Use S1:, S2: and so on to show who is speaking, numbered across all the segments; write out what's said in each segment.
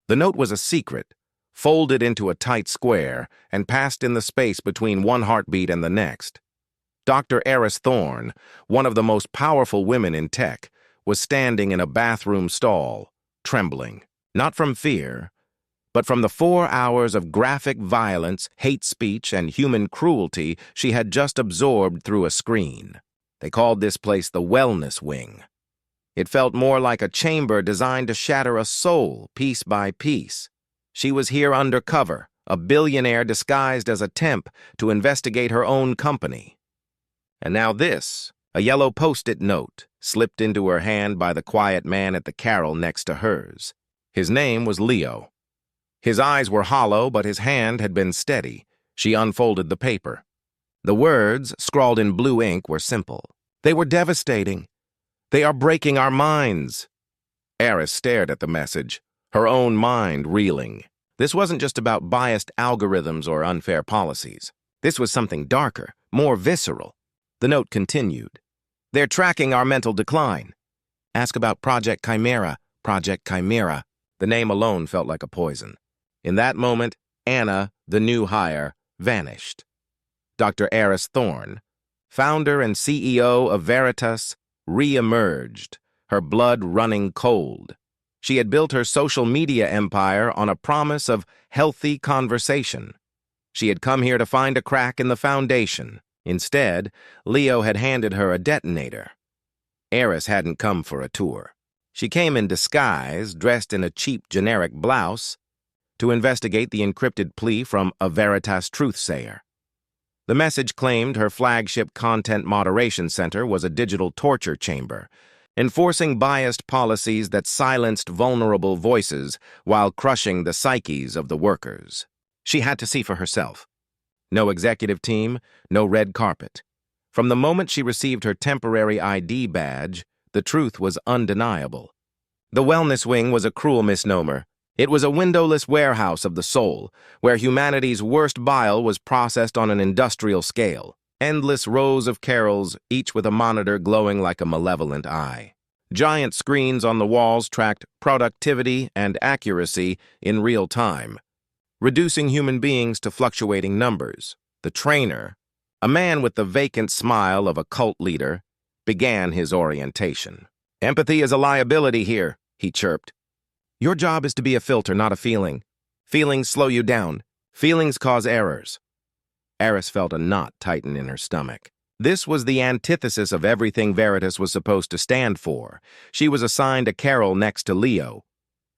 S1: The note was a secret, folded into a tight square and passed in the space between one heartbeat and the next. Dr. Eris Thorne, one of the most powerful women in tech, was standing in a bathroom stall, trembling, not from fear, but from the 4 hours of graphic violence, hate speech, and human cruelty she had just absorbed through a screen. They called this place the Wellness Wing. It felt more like a chamber designed to shatter a soul piece by piece. She was here undercover, a billionaire disguised as a temp to investigate her own company. And now this, a yellow post-it note, slipped into her hand by the quiet man at the carrel next to hers. His name was Leo. His eyes were hollow, but his hand had been steady. She unfolded the paper. The words, scrawled in blue ink, were simple. They were devastating. "They are breaking our minds." Eris stared at the message, her own mind reeling. This wasn't just about biased algorithms or unfair policies. This was something darker, more visceral. The note continued. "They're tracking our mental decline. Ask about Project Chimera, Project Chimera." The name alone felt like a poison. In that moment, Anna, the new hire, vanished. Dr. Eris Thorne, founder and CEO of Waitress, re-emerged, her blood running cold. She had built her social media empire on a promise of healthy conversation. She had come here to find a crack in the foundation. Instead, Leo had handed her a detonator. Eris hadn't come for a tour. She came in disguise, dressed in a cheap generic blouse, to investigate the encrypted plea from a Veritas truthsayer. The message claimed her flagship content moderation center was a digital torture chamber, enforcing biased policies that silenced vulnerable voices while crushing the psyches of the workers. She had to see for herself. No executive team, no red carpet. From the moment she received her temporary ID badge, the truth was undeniable. The Wellness Wing was a cruel misnomer. It was a windowless warehouse of the soul, where humanity's worst bile was processed on an industrial scale. Endless rows of carrels, each with a monitor glowing like a malevolent eye. Giant screens on the walls tracked productivity and accuracy in real time, reducing human beings to fluctuating numbers. The trainer, a man with the vacant smile of a cult leader, began his orientation. "Empathy is a liability here," he chirped. "Your job is to be a filter, not a feeling. Feelings slow you down. Feelings cause errors." Eris felt a knot tighten in her stomach. This was the antithesis of everything Veritas was supposed to stand for. She was assigned a carrel next to Leo.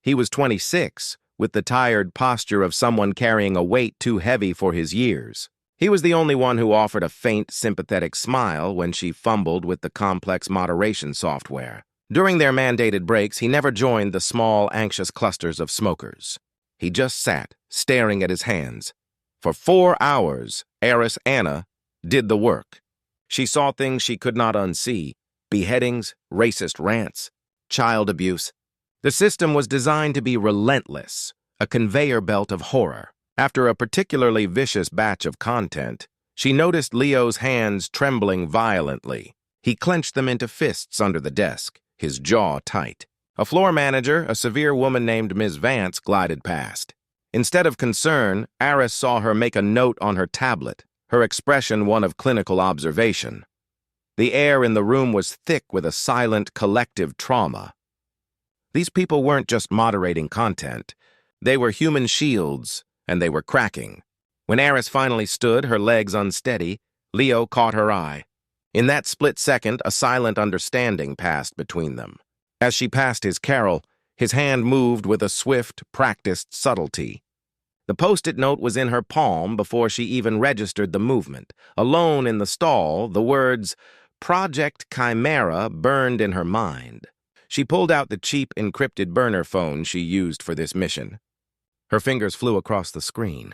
S1: He was 26, with the tired posture of someone carrying a weight too heavy for his years. He was the only one who offered a faint, sympathetic smile when she fumbled with the complex moderation software. During their mandated breaks, he never joined the small, anxious clusters of smokers. He just sat, staring at his hands. For 4 hours, Eris Anna did the work. She saw things she could not unsee: beheadings, racist rants, child abuse. The system was designed to be relentless, a conveyor belt of horror. After a particularly vicious batch of content, she noticed Leo's hands trembling violently. He clenched them into fists under the desk, his jaw tight. A floor manager, a severe woman named Ms. Vance, glided past. Instead of concern, Eris saw her make a note on her tablet, her expression one of clinical observation. The air in the room was thick with a silent, collective trauma. These people weren't just moderating content. They were human shields, and they were cracking. When Eris finally stood, her legs unsteady, Leo caught her eye. In that split second, a silent understanding passed between them. As she passed his carrel, his hand moved with a swift, practiced subtlety. The post-it note was in her palm before she even registered the movement. Alone in the stall, the words Project Chimera burned in her mind. She pulled out the cheap, encrypted burner phone she used for this mission. Her fingers flew across the screen.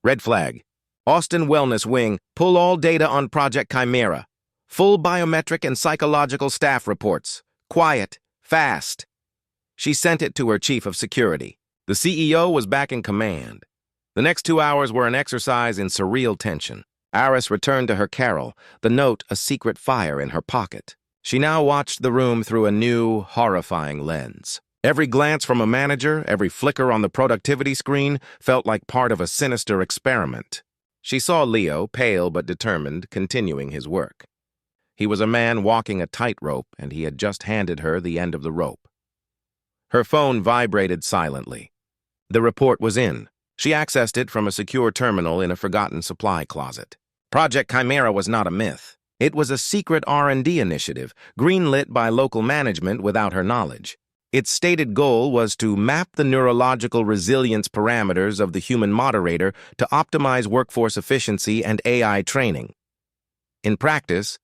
S1: "Red flag. Austin Wellness Wing, pull all data on Project Chimera. Full biometric and psychological staff reports. Quiet. Fast." She sent it to her chief of security. The CEO was back in command. The next 2 hours were an exercise in surreal tension. Eris returned to her carrel, the note a secret fire in her pocket. She now watched the room through a new, horrifying lens. Every glance from a manager, every flicker on the productivity screen felt like part of a sinister experiment. She saw Leo, pale but determined, continuing his work. He was a man walking a tightrope, and he had just handed her the end of the rope. Her phone vibrated silently. The report was in. She accessed it from a secure terminal in a forgotten supply closet. Project Chimera was not a myth. It was a secret R&D initiative, greenlit by local management without her knowledge. Its stated goal was to map the neurological resilience parameters of the human moderator to optimize workforce efficiency and AI training. In practice,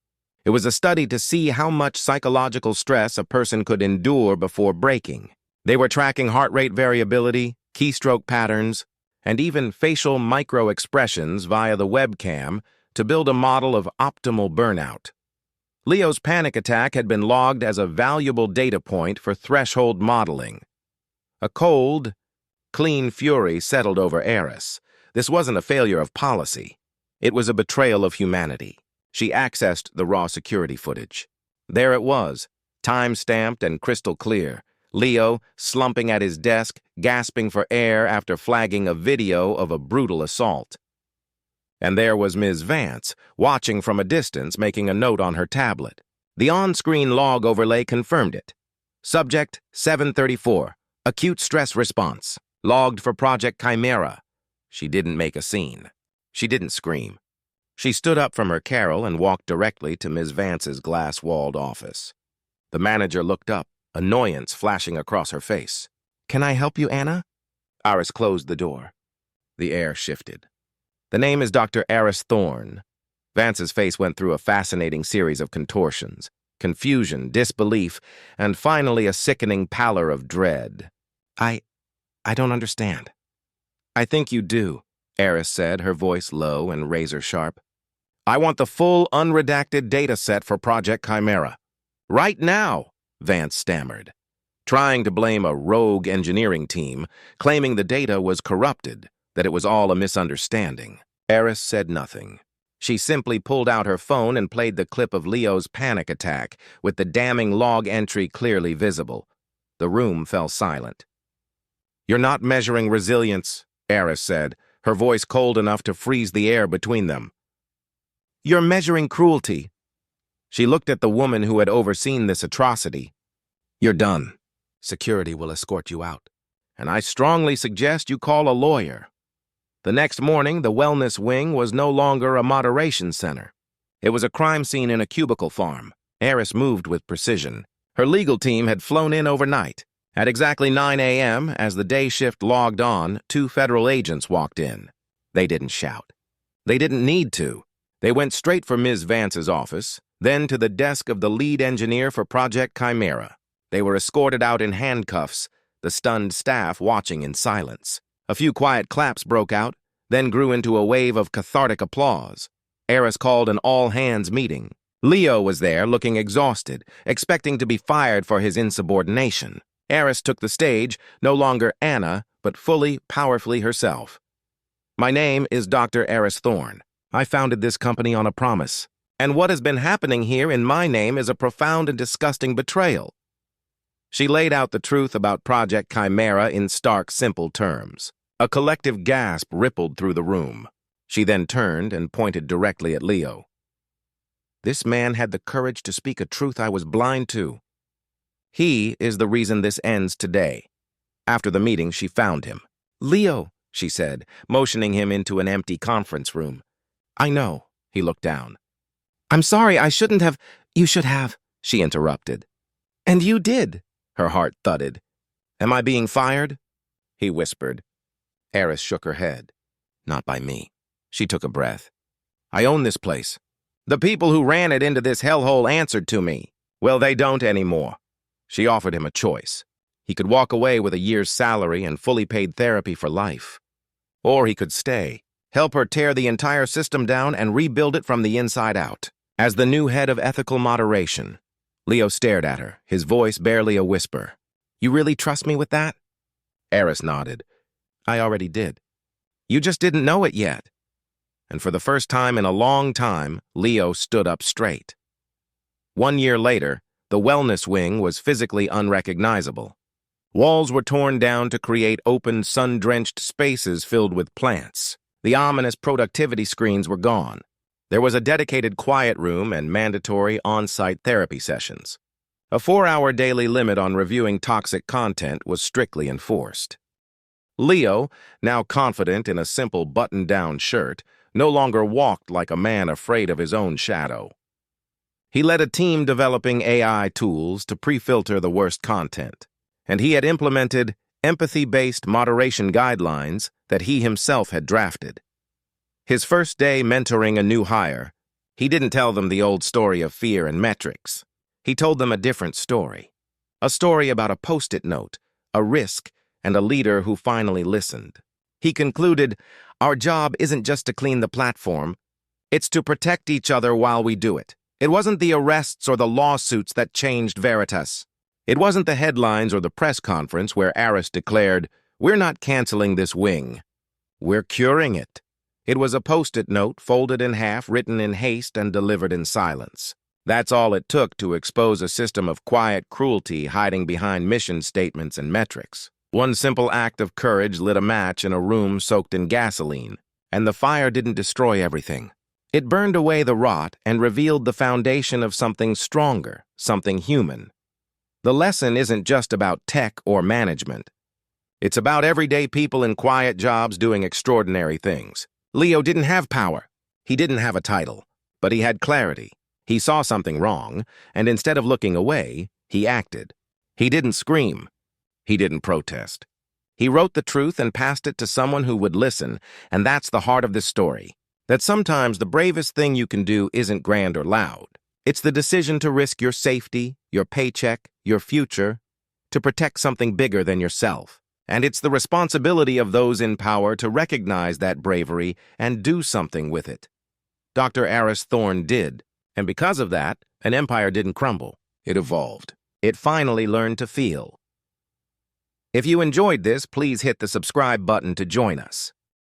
S1: it was a study to see how much psychological stress a person could endure before breaking. They were tracking heart rate variability, keystroke patterns, and even facial micro-expressions via the webcam to build a model of optimal burnout. Leo's panic attack had been logged as a valuable data point for threshold modeling. A cold, clean fury settled over Eris. This wasn't a failure of policy. It was a betrayal of humanity. She accessed the raw security footage. There it was, time-stamped and crystal clear. Leo, slumping at his desk, gasping for air after flagging a video of a brutal assault. And there was Ms. Vance, watching from a distance, making a note on her tablet. The on-screen log overlay confirmed it. Subject 734, acute stress response, logged for Project Chimera. She didn't make a scene. She didn't scream. She stood up from her carrel and walked directly to Ms. Vance's glass-walled office. The manager looked up, annoyance flashing across her face. "Can I help you, Anna?" Iris closed the door. The air shifted. "The name is Dr. Eris Thorne." Vance's face went through a fascinating series of contortions, confusion, disbelief, and finally a sickening pallor of dread. I don't understand." "I think you do," Eris said, her voice low and razor-sharp. "I want the full, unredacted data set for Project Chimera. Right now," Vance stammered, trying to blame a rogue engineering team, claiming the data was corrupted, that it was all a misunderstanding. Eris said nothing. She simply pulled out her phone and played the clip of Leo's panic attack, with the damning log entry clearly visible. The room fell silent. "You're not measuring resilience," Eris said, her voice cold enough to freeze the air between them. "You're measuring cruelty." She looked at the woman who had overseen this atrocity. "You're done. Security will escort you out. And I strongly suggest you call a lawyer." The next morning, the wellness wing was no longer a moderation center. It was a crime scene in a cubicle farm. Eris moved with precision. Her legal team had flown in overnight. At exactly 9 a.m., as the day shift logged on, 2 federal agents walked in. They didn't shout. They didn't need to. They went straight for Ms. Vance's office, then to the desk of the lead engineer for Project Chimera. They were escorted out in handcuffs, the stunned staff watching in silence. A few quiet claps broke out, then grew into a wave of cathartic applause. Eris called an all-hands meeting. Leo was there, looking exhausted, expecting to be fired for his insubordination. Eris took the stage, no longer Anna, but fully, powerfully herself. "My name is Dr. Eris Thorne. I founded this company on a promise. And what has been happening here in my name is a profound and disgusting betrayal." She laid out the truth about Project Chimera in stark, simple terms. A collective gasp rippled through the room. She then turned and pointed directly at Leo. "This man had the courage to speak a truth I was blind to. He is the reason this ends today." After the meeting, she found him. "Leo," she said, motioning him into an empty conference room. "I know." He looked down. "I'm sorry, I shouldn't have—" "You should have," she interrupted. "And you did." Her heart thudded. "Am I being fired?" He whispered. Eris shook her head. "Not by me." She took a breath. "I own this place. The people who ran it into this hellhole answered to me. Well, they don't anymore." She offered him a choice. He could walk away with a year's salary and fully paid therapy for life. Or he could stay, help her tear the entire system down and rebuild it from the inside out. As the new head of ethical moderation, Leo stared at her, his voice barely a whisper. "You really trust me with that?" Eris nodded. "I already did. You just didn't know it yet." And for the first time in a long time, Leo stood up straight. 1 year later, the wellness wing was physically unrecognizable. Walls were torn down to create open, sun-drenched spaces filled with plants. The ominous productivity screens were gone. There was a dedicated quiet room and mandatory on-site therapy sessions. A 4-hour daily limit on reviewing toxic content was strictly enforced. Leo, now confident in a simple button-down shirt, no longer walked like a man afraid of his own shadow. He led a team developing AI tools to pre-filter the worst content, and he had implemented empathy-based moderation guidelines that he himself had drafted. His first day mentoring a new hire, he didn't tell them the old story of fear and metrics. He told them a different story. A story about a post-it note, a risk, and a leader who finally listened. He concluded, "Our job isn't just to clean the platform, it's to protect each other while we do it." It wasn't the arrests or the lawsuits that changed Veritas. It wasn't the headlines or the press conference where Aris declared, "We're not canceling this wing. We're curing it." It was a post-it note folded in half, written in haste, and delivered in silence. That's all it took to expose a system of quiet cruelty hiding behind mission statements and metrics. One simple act of courage lit a match in a room soaked in gasoline, and the fire didn't destroy everything. It burned away the rot and revealed the foundation of something stronger, something human. The lesson isn't just about tech or management. It's about everyday people in quiet jobs doing extraordinary things. Leo didn't have power. He didn't have a title, but he had clarity. He saw something wrong, and instead of looking away, he acted. He didn't scream. He didn't protest. He wrote the truth and passed it to someone who would listen, and that's the heart of this story. That sometimes the bravest thing you can do isn't grand or loud. It's the decision to risk your safety, your paycheck, your future, to protect something bigger than yourself. And it's the responsibility of those in power to recognize that bravery and do something with it. Dr. Aris Thorne did, and because of that, an empire didn't crumble. It evolved. It finally learned to feel. If you enjoyed this, please hit the subscribe button to join us.